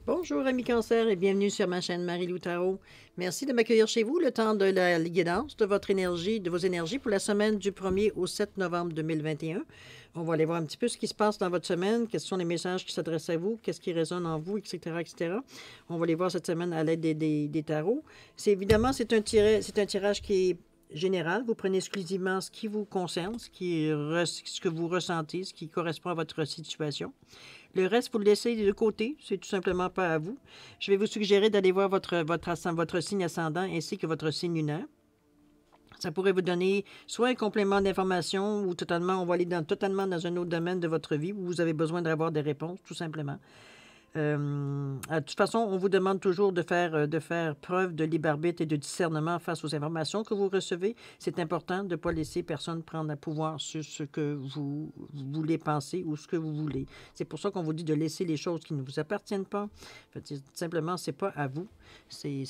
Bonjour amis Cancer et bienvenue sur ma chaîne Marie-Lou Tarot. Merci de m'accueillir chez vous le temps de la guidance de votre énergie, de vos énergies pour la semaine du 1er au 7 novembre 2021. On va aller voir un petit peu ce qui se passe dans votre semaine, quels sont les messages qui s'adressent à vous, qu'est-ce qui résonne en vous, etc., etc. On va les voir cette semaine à l'aide des tarots. Évidemment, c'est un tirage qui est général. Vous prenez exclusivement ce qui vous concerne, ce que vous ressentez, ce qui correspond à votre situation. Le reste, vous le laissez de côté, c'est tout simplement pas à vous. Je vais vous suggérer d'aller voir votre signe ascendant ainsi que votre signe lunaire. Ça pourrait vous donner soit un complément d'information ou on va aller totalement dans un autre domaine de votre vie où vous avez besoin d'avoir des réponses, tout simplement. De toute façon, on vous demande toujours de faire preuve de libre arbitre et de discernement face aux informations que vous recevez. C'est important de ne pas laisser personne prendre le pouvoir sur ce que vous voulez penser ou ce que vous voulez. C'est pour ça qu'on vous dit de laisser les choses qui ne vous appartiennent pas. Simplement, c'est pas à vous. C'est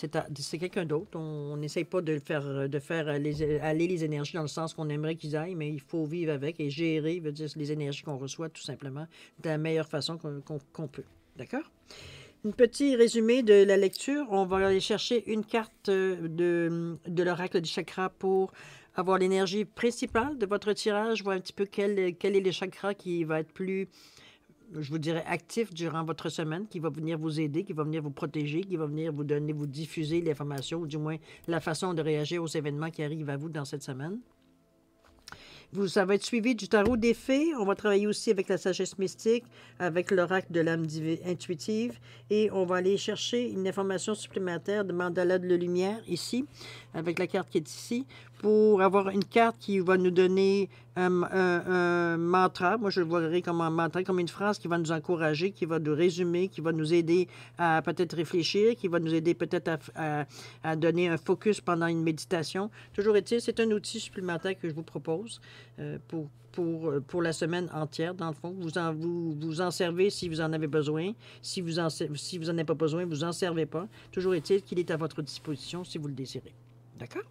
quelqu'un d'autre. On n'essaye pas de faire aller les énergies dans le sens qu'on aimerait qu'ils aillent, mais il faut vivre avec et gérer les énergies qu'on reçoit tout simplement de la meilleure façon qu'on peut. D'accord? Un petit résumé de la lecture. On va aller chercher une carte de l'oracle du chakra pour avoir l'énergie principale de votre tirage, voir un petit peu quel est le chakra qui va être plus, je vous dirais, actif durant votre semaine, qui va venir vous aider, qui va venir vous protéger, qui va venir vous diffuser l'information, ou du moins la façon de réagir aux événements qui arrivent à vous dans cette semaine. Ça va être suivi du tarot des fées. On va travailler aussi avec la sagesse mystique, avec l'oracle de l'âme intuitive. Et on va aller chercher une information supplémentaire de mandala de la lumière, ici, avec la carte qui est ici, pour avoir une carte qui va nous donner un mantra. Moi, je le voirais comme un mantra, comme une phrase qui va nous encourager, qui va nous résumer, qui va nous aider à peut-être réfléchir, qui va nous aider peut-être à donner un focus pendant une méditation. Toujours est-il, c'est un outil supplémentaire que je vous propose pour la semaine entière, dans le fond. Vous en servez si vous en avez besoin. Si vous en avez pas besoin, vous en servez pas. Toujours est-il qu'il est à votre disposition si vous le désirez. D'accord?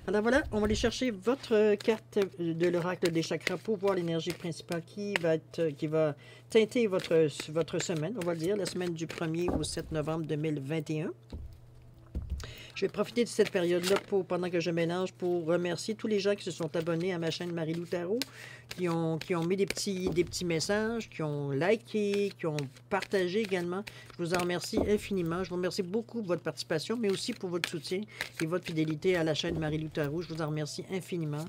Alors voilà, on va aller chercher votre carte de l'oracle des chakras pour voir l'énergie principale qui va teinter votre semaine, on va le dire, la semaine du 1er au 7 novembre 2021. Je vais profiter de cette période-là pendant que je mélange pour remercier tous les gens qui se sont abonnés à ma chaîne Marie-Lou Tarot, qui ont mis des petits messages, qui ont liké, qui ont partagé également. Je vous en remercie infiniment. Je vous remercie beaucoup de votre participation, mais aussi pour votre soutien et votre fidélité à la chaîne Marie-Lou Tarot. Je vous en remercie infiniment.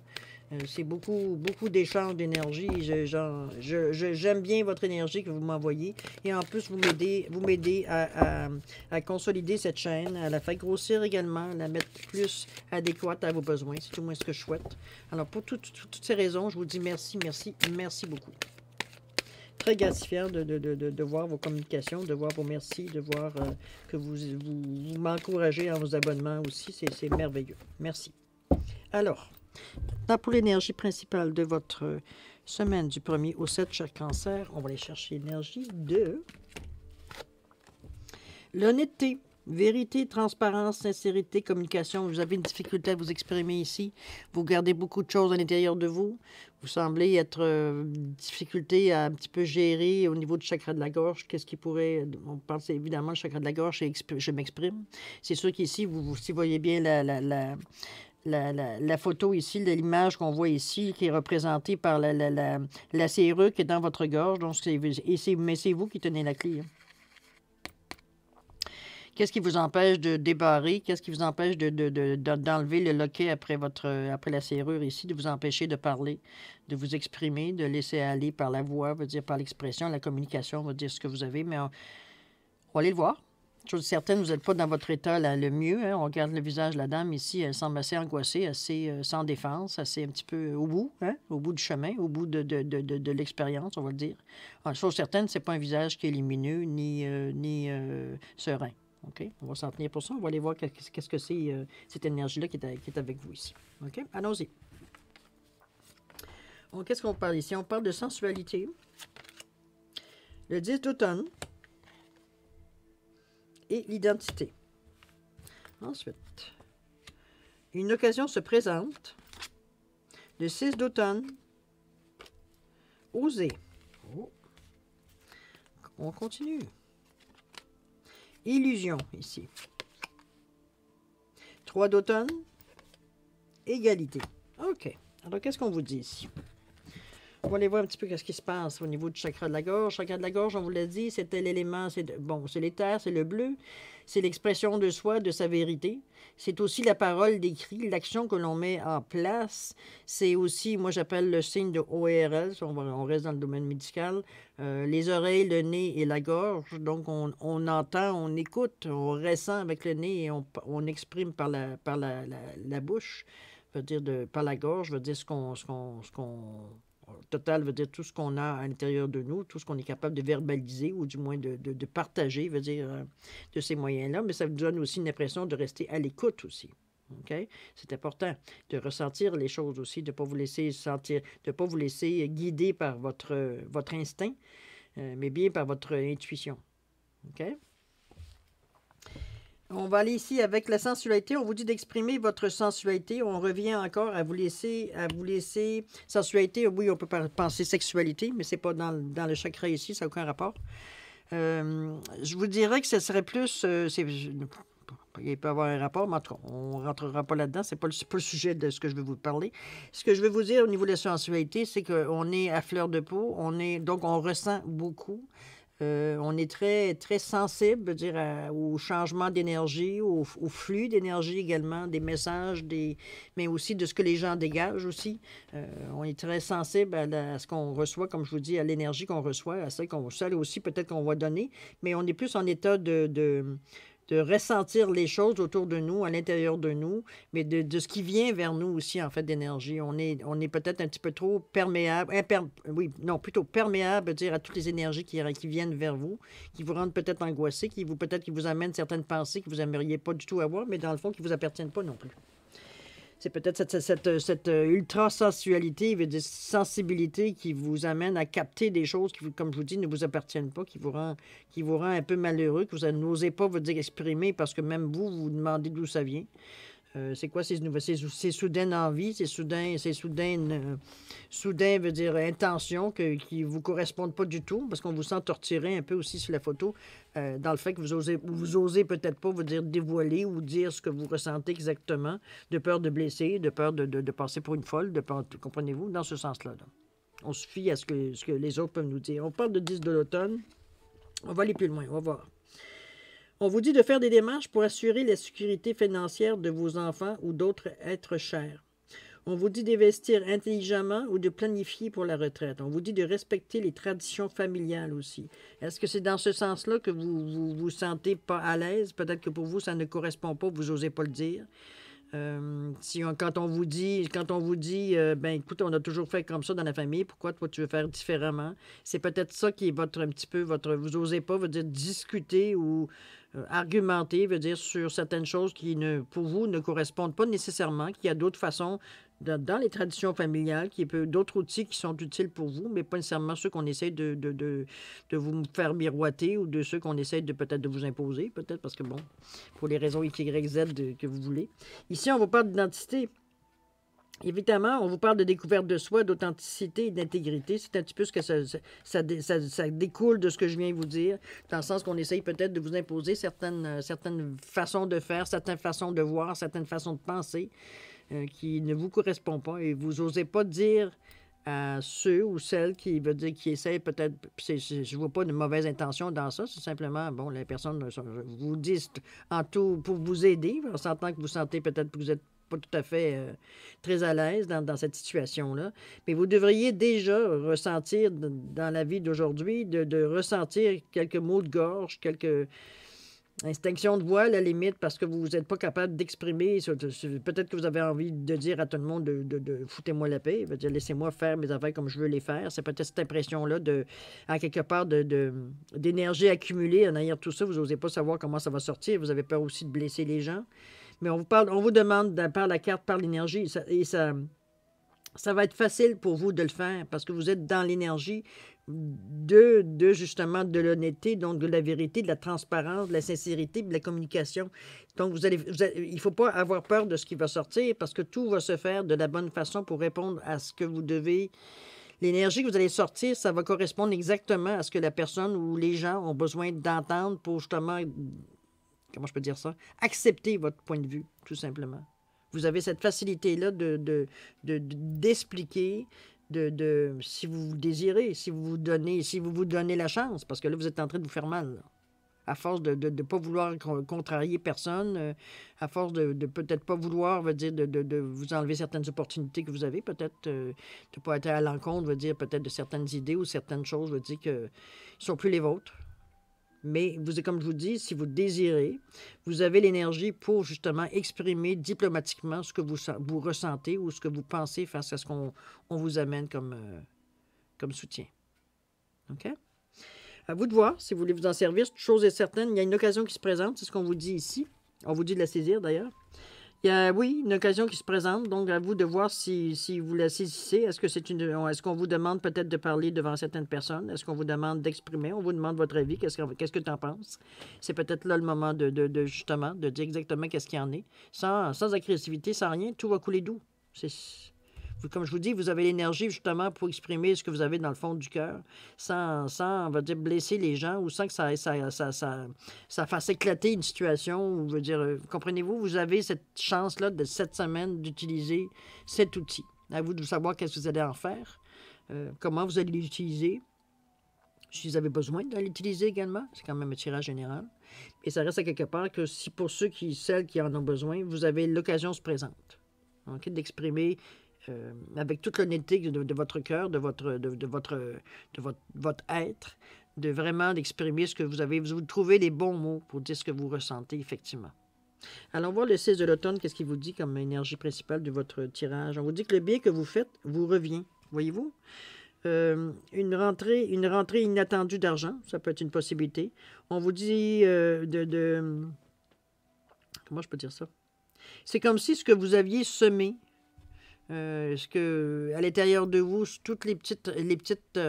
C'est beaucoup d'échanges d'énergie. J'aime bien votre énergie que vous m'envoyez. Et en plus, vous m'aidez à consolider cette chaîne, à la faire grossir également, à la mettre plus adéquate à vos besoins. C'est tout moins ce que je souhaite. Alors, pour toutes ces raisons, je vous dis merci, merci, merci beaucoup. Très gratifiant de voir vos communications, de voir vos merci, de voir que vous m'encouragez en vos abonnements aussi. C'est merveilleux. Merci. Alors, pour l'énergie principale de votre semaine du 1er au 7, chaque cancer, on va aller chercher l'énergie de l'honnêteté, vérité, transparence, sincérité, communication. Vous avez une difficulté à vous exprimer ici. Vous gardez beaucoup de choses à l'intérieur de vous. Vous semblez être difficulté à un petit peu gérer au niveau du chakra de la gorge. Qu'est-ce qui pourrait... On parle évidemment du chakra de la gorge et je m'exprime. C'est sûr qu'ici, si vous voyez bien la photo ici, l'image qu'on voit ici, qui est représentée par la serrure qui est dans votre gorge. Donc, mais c'est vous qui tenez la clé. Hein. Qu'est-ce qui vous empêche de débarrer? Qu'est-ce qui vous empêche d'enlever le loquet après la serrure ici, de vous empêcher de parler, de vous exprimer, de laisser aller par la voix, veut dire par l'expression, la communication, on va dire ce que vous avez, mais on va aller le voir. Chose certaine, vous n'êtes pas dans votre état le mieux. Hein. On regarde le visage de la dame ici, elle semble assez angoissée, assez sans défense, assez un petit peu au bout, hein, au bout du chemin, au bout de l'expérience, on va le dire. Alors, chose certaine, ce n'est pas un visage qui est lumineux ni serein. OK? On va s'en tenir pour ça. On va aller voir qu'est-ce que c'est cette énergie-là qui est avec vous ici. OK? Allons-y. Qu'est-ce qu'on parle ici? On parle de sensualité. Le 10 d'automne. Et l'identité. Ensuite, une occasion se présente. Le 6 d'automne. Oser. Oh. On continue. Illusion, ici. 3 d'automne. Égalité. OK. Alors, qu'est-ce qu'on vous dit ici? On va aller voir un petit peu ce qui se passe au niveau du chakra de la gorge. Chakra de la gorge, on vous l'a dit, c'était l'élément, bon, c'est l'éther, c'est le bleu, c'est l'expression de soi, de sa vérité. C'est aussi la parole, l'écrit, l'action que l'on met en place. C'est aussi, moi j'appelle le signe de ORL, on reste dans le domaine médical, les oreilles, le nez et la gorge. Donc on entend, on écoute, on ressent avec le nez et on exprime par la bouche, veut dire par la gorge, veut dire ce qu'on total veut dire tout ce qu'on a à l'intérieur de nous, tout ce qu'on est capable de verbaliser ou du moins de partager, veut dire de ces moyens-là, mais ça vous donne aussi une impression de rester à l'écoute aussi. OK? C'est important de ressentir les choses aussi, de ne pas vous laisser sentir, de ne pas vous laisser guider par votre instinct, mais bien par votre intuition. OK? On va aller ici avec la sensualité. On vous dit d'exprimer votre sensualité. On revient encore à vous laisser sensualité. Oui, on peut penser sexualité, mais c'est pas dans le chakra ici, ça n'a aucun rapport. Je vous dirais que ce serait plus... il peut y avoir un rapport, mais en tout cas, on ne rentrera pas là-dedans. C'est pas le sujet de ce que je vais vous parler. Ce que je vais vous dire au niveau de la sensualité, c'est qu'on est à fleur de peau. Donc, on ressent beaucoup. On est très, très sensible, veux dire, au changement d'énergie, au flux d'énergie également, des messages, mais aussi de ce que les gens dégagent aussi. On est très sensible à ce qu'on reçoit, comme je vous dis, à l'énergie qu'on reçoit, à celle aussi peut-être qu'on va donner, mais on est plus en état de ressentir les choses autour de nous, à l'intérieur de nous, mais de ce qui vient vers nous aussi, en fait, d'énergie. On est peut-être un petit peu trop perméable, plutôt perméable, dire, à toutes les énergies qui viennent vers vous, qui vous rendent peut-être angoissé, peut-être qui vous amènent certaines pensées que vous n'aimeriez pas du tout avoir, mais dans le fond, qui ne vous appartiennent pas non plus. C'est peut-être cette ultra-sensualité, cette sensibilité qui vous amène à capter des choses qui, comme je vous dis, ne vous appartiennent pas, qui vous rend un peu malheureux, que vous n'osez pas vous dire exprimer parce que même vous demandez d'où ça vient. C'est quoi ces soudaines envies, ces soudaines veut dire intentions qui ne vous correspondent pas du tout, parce qu'on vous sent torturé un peu aussi sur la photo, dans le fait que vous osez peut-être pas vous dire dévoiler ou dire ce que vous ressentez exactement, de peur de blesser, de peur de passer pour une folle, comprenez-vous, dans ce sens-là. Là. On se fie à ce que les autres peuvent nous dire. On parle de 10 de l'automne. On va aller plus loin, on va voir. On vous dit de faire des démarches pour assurer la sécurité financière de vos enfants ou d'autres êtres chers. On vous dit d'investir intelligemment ou de planifier pour la retraite. On vous dit de respecter les traditions familiales aussi. Est-ce que c'est dans ce sens-là que vous sentez pas à l'aise? Peut-être que pour vous, ça ne correspond pas, vous n'osez pas le dire. Quand on vous dit, écoute, on a toujours fait comme ça dans la famille, pourquoi toi tu veux faire différemment? C'est peut-être ça qui est vous n'osez pas, veut dire discuter ou argumenter, veut dire sur certaines choses qui, pour vous, ne correspondent pas nécessairement, qu'il y a d'autres façons dans les traditions familiales, d'autres outils qui sont utiles pour vous, mais pas nécessairement ceux qu'on essaie de vous faire miroiter ou de ceux qu'on essaie peut-être de vous imposer, peut-être parce que, bon, pour les raisons X, Y, Z que vous voulez. Ici, on vous parle d'identité. Évidemment, on vous parle de découverte de soi, d'authenticité et d'intégrité. C'est un petit peu ce que ça découle de ce que je viens de vous dire, dans le sens qu'on essaye peut-être de vous imposer certaines façons de faire, certaines façons de voir, certaines façons de penser qui ne vous correspondent pas et vous n'osez pas dire à ceux ou celles qui essayent peut-être, je ne vois pas de mauvaise intention dans ça, c'est simplement, bon, les personnes vous disent en tout pour vous aider, en sentant que vous sentez peut-être que vous êtes pas tout à fait très à l'aise dans cette situation-là. Mais vous devriez déjà ressentir dans la vie d'aujourd'hui, de ressentir quelques maux de gorge, quelques extinction de voix, à la limite, parce que vous n'êtes pas capable d'exprimer. Peut-être que vous avez envie de dire à tout le monde de foutez-moi la paix, de dire laissez-moi faire mes affaires comme je veux les faire. C'est peut-être cette impression-là, à quelque part, d'énergie accumulée en arrière tout ça. Vous n'osez pas savoir comment ça va sortir. Vous avez peur aussi de blesser les gens. Mais on vous demande, par la carte, par l'énergie, ça va être facile pour vous de le faire parce que vous êtes dans l'énergie justement de l'honnêteté, donc de la vérité, de la transparence, de la sincérité, de la communication. Donc, il ne faut pas avoir peur de ce qui va sortir parce que tout va se faire de la bonne façon pour répondre à ce que vous devez. L'énergie que vous allez sortir, ça va correspondre exactement à ce que la personne ou les gens ont besoin d'entendre pour justement comment je peux dire ça? Accepter votre point de vue, tout simplement. Vous avez cette facilité-là d'expliquer, si vous le désirez, si vous vous donnez la chance, parce que là, vous êtes en train de vous faire mal, là. À force de ne pas vouloir contrarier personne, à force de peut-être pas vouloir, veut dire, de vous enlever certaines opportunités que vous avez, peut-être de ne pas être à l'encontre, veut dire, peut-être de certaines idées ou certaines choses, veut dire, qui ne sont plus les vôtres. Mais comme je vous dis, si vous désirez, vous avez l'énergie pour justement exprimer diplomatiquement ce que vous ressentez ou ce que vous pensez face à ce qu'on vous amène comme soutien. OK? À vous de voir si vous voulez vous en servir. Chose est certaine, il y a une occasion qui se présente, c'est ce qu'on vous dit ici. On vous dit de la saisir d'ailleurs. Il y a, oui, une occasion qui se présente, donc à vous de voir si vous la saisissez. Est-ce qu'on vous demande peut-être de parler devant certaines personnes? Est-ce qu'on vous demande d'exprimer? On vous demande votre avis. Qu'est-ce que tu en penses? C'est peut-être là le moment justement, de dire exactement qu'est-ce qu'il y en est. Sans agressivité, sans rien, tout va couler doux. Comme je vous dis, vous avez l'énergie justement pour exprimer ce que vous avez dans le fond du cœur, sans on va dire, blesser les gens ou sans que ça fasse éclater une situation. Ou, je veux dire, comprenez-vous, vous avez cette chance-là de cette semaine d'utiliser cet outil. À vous de savoir qu'est-ce que vous allez en faire, comment vous allez l'utiliser, si vous avez besoin de l'utiliser également. C'est quand même un tirage général. Et ça reste à quelque part que si pour celles qui en ont besoin, vous avez l'occasion se présente, okay, d'exprimer avec toute l'honnêteté de votre cœur, de votre être, de vraiment d'exprimer ce que vous avez. Vous trouvez les bons mots pour dire ce que vous ressentez, effectivement. Allons voir le 6 de l'automne, qu'est-ce qu'il vous dit comme énergie principale de votre tirage. On vous dit que le bien que vous faites vous revient. Voyez-vous? Une rentrée inattendue d'argent, ça peut être une possibilité. On vous dit comment je peux dire ça? C'est comme si ce que vous aviez semé, ce que, à l'intérieur de vous, toutes les petites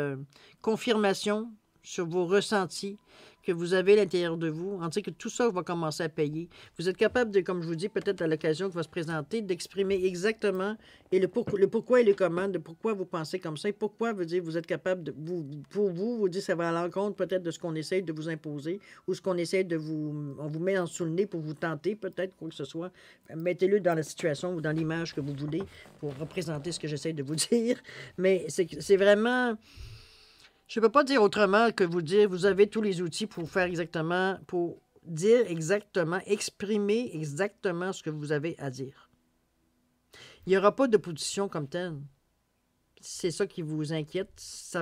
confirmations sur vos ressentis que vous avez à l'intérieur de vous, on dit que tout ça va commencer à payer. Vous êtes capable de, comme je vous dis, peut-être à l'occasion qui va se présenter, d'exprimer exactement le pourquoi et le comment, de pourquoi vous pensez comme ça, et pourquoi, vous êtes capable de, vous dire ça va à l'encontre peut-être de ce qu'on essaie de vous imposer, ou ce qu'on essaie on vous met sous le nez pour vous tenter, peut-être, quoi que ce soit. Mettez-le dans la situation ou dans l'image que vous voulez pour représenter ce que j'essaie de vous dire. Mais c'est vraiment... Je ne peux pas dire autrement que vous avez tous les outils pour faire exactement, pour dire exactement, exprimer exactement ce que vous avez à dire. Il n'y aura pas d'opposition comme telle. C'est ça qui vous inquiète. Il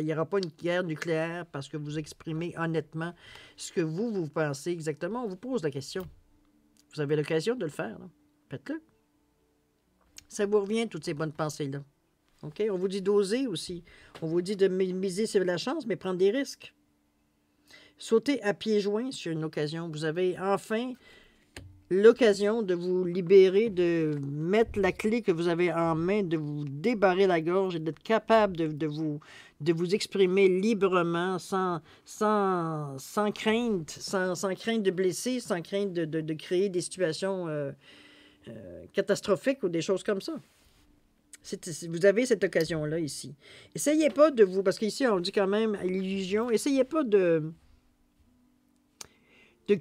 n'y aura pas une guerre nucléaire parce que vous exprimez honnêtement ce que vous pensez exactement. On vous pose la question. Vous avez l'occasion de le faire. Là. Faites-le. Ça vous revient, toutes ces bonnes pensées-là. Okay? On vous dit d'oser aussi. On vous dit de miser sur la chance, mais prendre des risques. Sautez à pieds joints sur une occasion. Vous avez enfin l'occasion de vous libérer, de mettre la clé que vous avez en main, de vous débarrer la gorge et d'être capable de vous exprimer librement, sans crainte, sans crainte de blesser, sans crainte de créer des situations catastrophiques ou des choses comme ça. Vous avez cette occasion-là ici. Essayez pas de vous... Parce qu'ici, on dit quand même l'illusion. Essayez pas de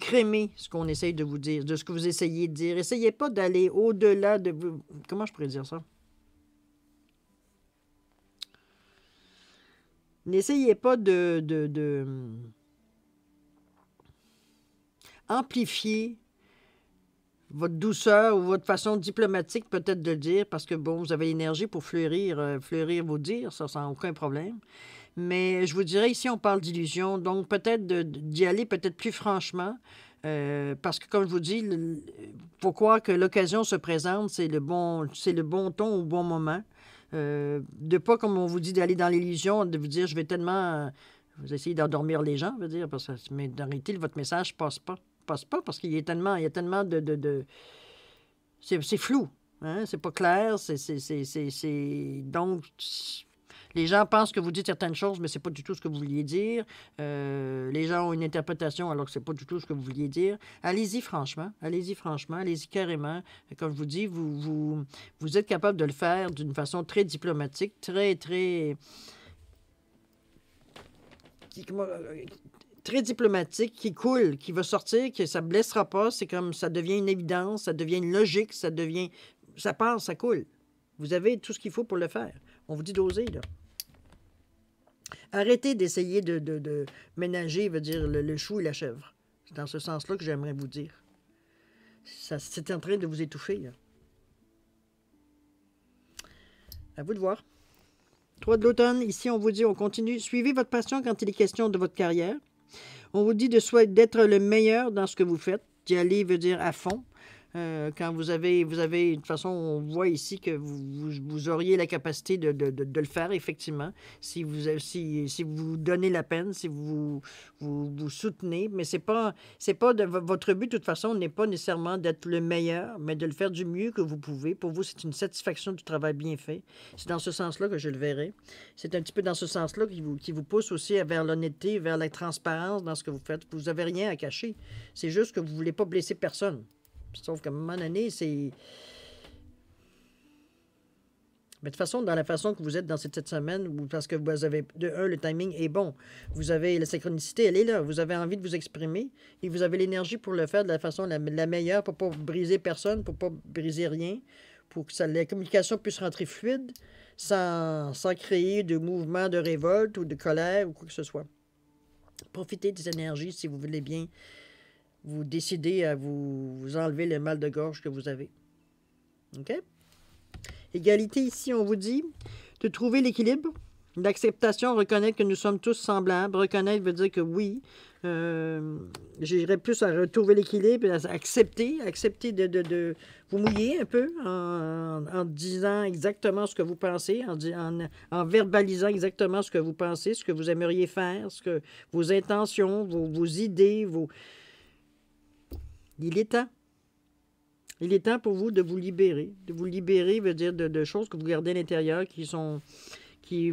crémer ce qu'on essaye de vous dire, de ce que vous essayez de dire. Essayez pas d'aller au-delà de vous... Comment je pourrais dire ça? N'essayez pas de amplifier votre douceur ou votre façon diplomatique peut-être de le dire, parce que, bon, vous avez l'énergie pour fleurir vos dires, ça sans aucun problème. Mais je vous dirais, ici, on parle d'illusion, donc peut-être d'y aller peut-être plus franchement, parce que, comme je vous dis, il faut croire que l'occasion se présente, c'est le bon ton au bon moment. De pas, comme on vous dit, d'aller dans l'illusion, de vous dire, je vais tellement... vous essayez d'endormir les gens, dire, mais en réalité, votre message passe pas parce qu'il y a tellement de... C'est flou, hein? C'est pas clair, donc, les gens pensent que vous dites certaines choses, mais c'est pas du tout ce que vous vouliez dire. Les gens ont une interprétation alors que c'est pas du tout ce que vous vouliez dire. Allez-y franchement, allez-y carrément. Comme je vous dis, vous êtes capable de le faire d'une façon très diplomatique, très très diplomatique, qui coule, qui va sortir, que ça ne blessera pas. C'est comme ça devient une évidence, ça devient une logique, ça passe, ça coule. Vous avez tout ce qu'il faut pour le faire. On vous dit d'oser, là. Arrêtez d'essayer de ménager, veut dire, le chou et la chèvre. C'est dans ce sens-là que j'aimerais vous dire. C'est en train de vous étouffer, là. À vous de voir. 3 de l'automne, ici, on vous dit, on continue. Suivez votre passion quand il est question de votre carrière. On vous dit d'être le meilleur dans ce que vous faites. D'y aller veut dire à fond. Quand vous avez, de toute façon, on voit ici que vous auriez la capacité de le faire, effectivement, si vous donnez la peine, si vous soutenez. Mais votre but, de toute façon, n'est pas nécessairement d'être le meilleur, mais de le faire du mieux que vous pouvez. Pour vous, c'est une satisfaction du travail bien fait. C'est dans ce sens-là que je le verrai. C'est un petit peu dans ce sens-là qui vous pousse aussi vers l'honnêteté, vers la transparence dans ce que vous faites. Vous n'avez rien à cacher. C'est juste que vous ne voulez pas blesser personne. Sauf qu'à un moment donné, c'est... Mais de toute façon, dans la façon que vous êtes dans cette semaine, parce que vous avez, le timing est bon. Vous avez la synchronicité, elle est là. Vous avez envie de vous exprimer et vous avez l'énergie pour le faire de la façon la meilleure, pour ne pas briser personne, pour ne pas briser rien, pour que la communication puisse rentrer fluide, sans créer de mouvement de révolte ou de colère ou quoi que ce soit. Profitez des énergies si vous voulez bien. Vous décidez à vous enlever le mal de gorge que vous avez. OK? Égalité, ici, on vous dit de trouver l'équilibre. L'acceptation, reconnaître que nous sommes tous semblables. Reconnaître veut dire que oui, j'irais plus à retrouver l'équilibre, à accepter de vous mouiller un peu en disant exactement ce que vous pensez, en verbalisant exactement ce que vous pensez, ce que vous aimeriez faire, vos intentions, vos idées, Il est temps. Il est temps pour vous de vous libérer. De vous libérer veut dire de choses que vous gardez à l'intérieur qui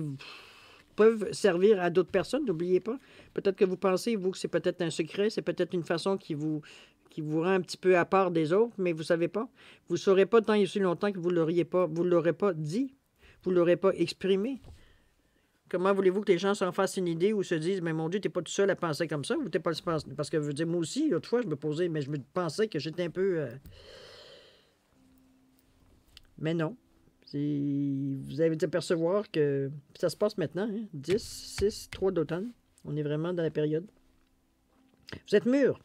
peuvent servir à d'autres personnes. N'oubliez pas. Peut-être que vous pensez, vous, que c'est peut-être un secret, c'est peut-être une façon qui vous rend un petit peu à part des autres, mais vous ne savez pas. Vous ne saurez pas tant et aussi longtemps que vous ne l'aurez pas dit, vous ne l'aurez pas exprimé. Comment voulez-vous que les gens s'en fassent une idée ou se disent, mais mon Dieu, tu n'es pas tout seul à penser comme ça, ou t'es pas parce que je veux dire, moi aussi, l'autre fois, je me pensais que j'étais un peu. Mais non. Vous avez dû apercevoir que ça se passe maintenant, hein? 10, 6, 3 d'automne. On est vraiment dans la période. Vous êtes mûrs.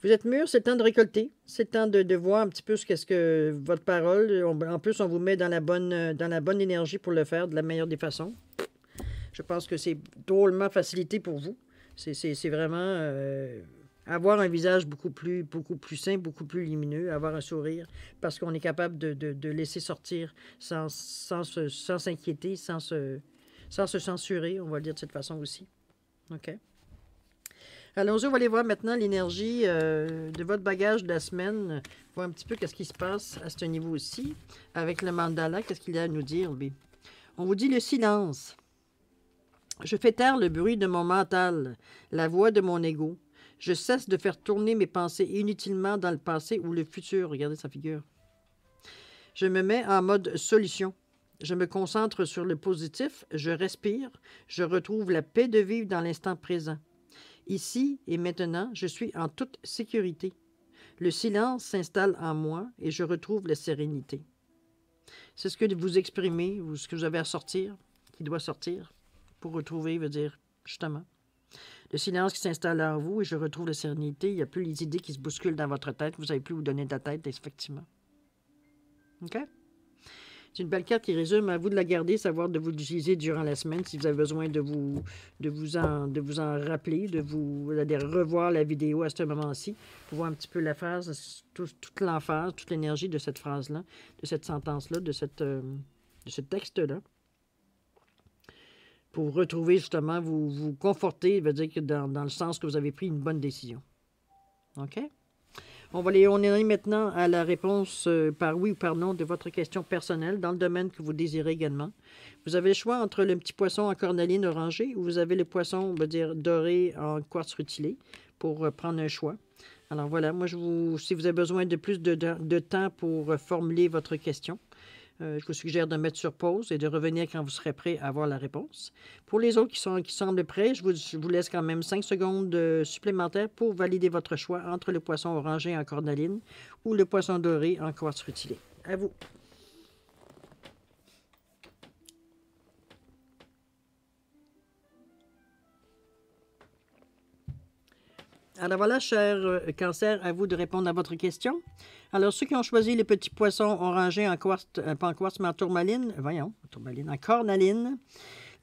Vous êtes mûrs, c'est le temps de récolter. C'est le temps de voir un petit peu qu'est-ce que votre parole. En plus, on vous met dans la bonne énergie pour le faire de la meilleure des façons. Je pense que c'est drôlement facilité pour vous. C'est vraiment avoir un visage beaucoup plus sain, beaucoup plus lumineux, avoir un sourire, parce qu'on est capable de laisser sortir sans s'inquiéter, sans se censurer, on va le dire de cette façon aussi. OK? Allons-y, on va aller voir maintenant l'énergie de votre bagage de la semaine, voir un petit peu qu'est-ce qui se passe à ce niveau aussi, avec le mandala, qu'est-ce qu'il a à nous dire, lui. On vous dit le silence. Je fais taire le bruit de mon mental, la voix de mon ego. Je cesse de faire tourner mes pensées inutilement dans le passé ou le futur. Regardez sa figure. Je me mets en mode solution. Je me concentre sur le positif, je respire, je retrouve la paix de vivre dans l'instant présent. Ici et maintenant, je suis en toute sécurité. Le silence s'installe en moi et je retrouve la sérénité. C'est ce que vous exprimez ou ce que vous avez à sortir, qui doit sortir. Pour retrouver, veut dire, justement, le silence qui s'installe en vous et je retrouve la sérénité. Il n'y a plus les idées qui se bousculent dans votre tête. Vous ne savez plus où donner de la tête, effectivement. OK? C'est une belle carte qui résume. À vous de la garder, savoir de vous l'utiliser durant la semaine si vous avez besoin de vous en rappeler, de revoir la vidéo à ce moment-ci pour voir un petit peu la phrase, toute l'emphase, toute l'énergie de cette phrase-là, de cette sentence-là, de ce texte-là. Pour retrouver, justement, vous conforter, veut dire que dans le sens que vous avez pris une bonne décision. OK? On est maintenant à la réponse par oui ou par non de votre question personnelle dans le domaine que vous désirez également. Vous avez le choix entre le petit poisson en cornaline orangé ou vous avez le poisson, on va dire, doré en quartz rutilé pour prendre un choix. Alors voilà, moi, si vous avez besoin de plus de temps pour formuler votre question, Je vous suggère de mettre sur pause et de revenir quand vous serez prêt à avoir la réponse. Pour les autres qui semblent prêts, je vous laisse quand même 5 secondes supplémentaires pour valider votre choix entre le poisson orangé en cornaline ou le poisson doré en quartz rutilé. À vous. Alors voilà, cher Cancer, à vous de répondre à votre question. Alors, ceux qui ont choisi les petits poissons orangés en quartz, pas en quartz, mais en tourmaline, en cornaline,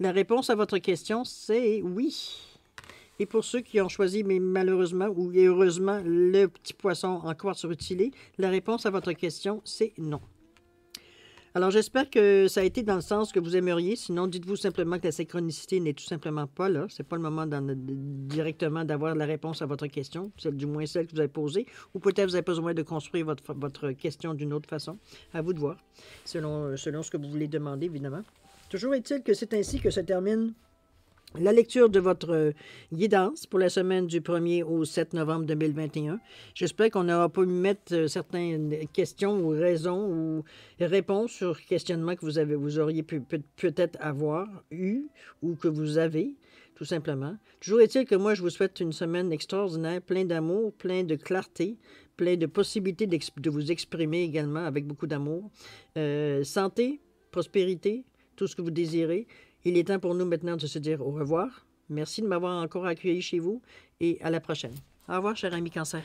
la réponse à votre question, c'est oui. Et pour ceux qui ont choisi, mais malheureusement ou heureusement, le petit poisson en quartz rutilé, la réponse à votre question, c'est non. Alors, j'espère que ça a été dans le sens que vous aimeriez. Sinon, dites-vous simplement que la synchronicité n'est tout simplement pas là. Ce n'est pas le moment directement d'avoir la réponse à votre question, du moins celle que vous avez posée. Ou peut-être vous avez besoin de construire votre question d'une autre façon. À vous de voir, selon ce que vous voulez demander, évidemment. Toujours est-il que c'est ainsi que se termine la lecture de votre guidance pour la semaine du 1er au 7 novembre 2021. J'espère qu'on aura pu mettre certaines questions ou raisons ou réponses sur questionnements que vous auriez peut-être avoir eu ou que vous avez, tout simplement. Toujours est-il que moi, je vous souhaite une semaine extraordinaire, plein d'amour, plein de clarté, plein de possibilités de vous exprimer également avec beaucoup d'amour. Santé, prospérité, tout ce que vous désirez. Il est temps pour nous maintenant de se dire au revoir. Merci de m'avoir encore accueilli chez vous et à la prochaine. Au revoir, cher ami Cancer.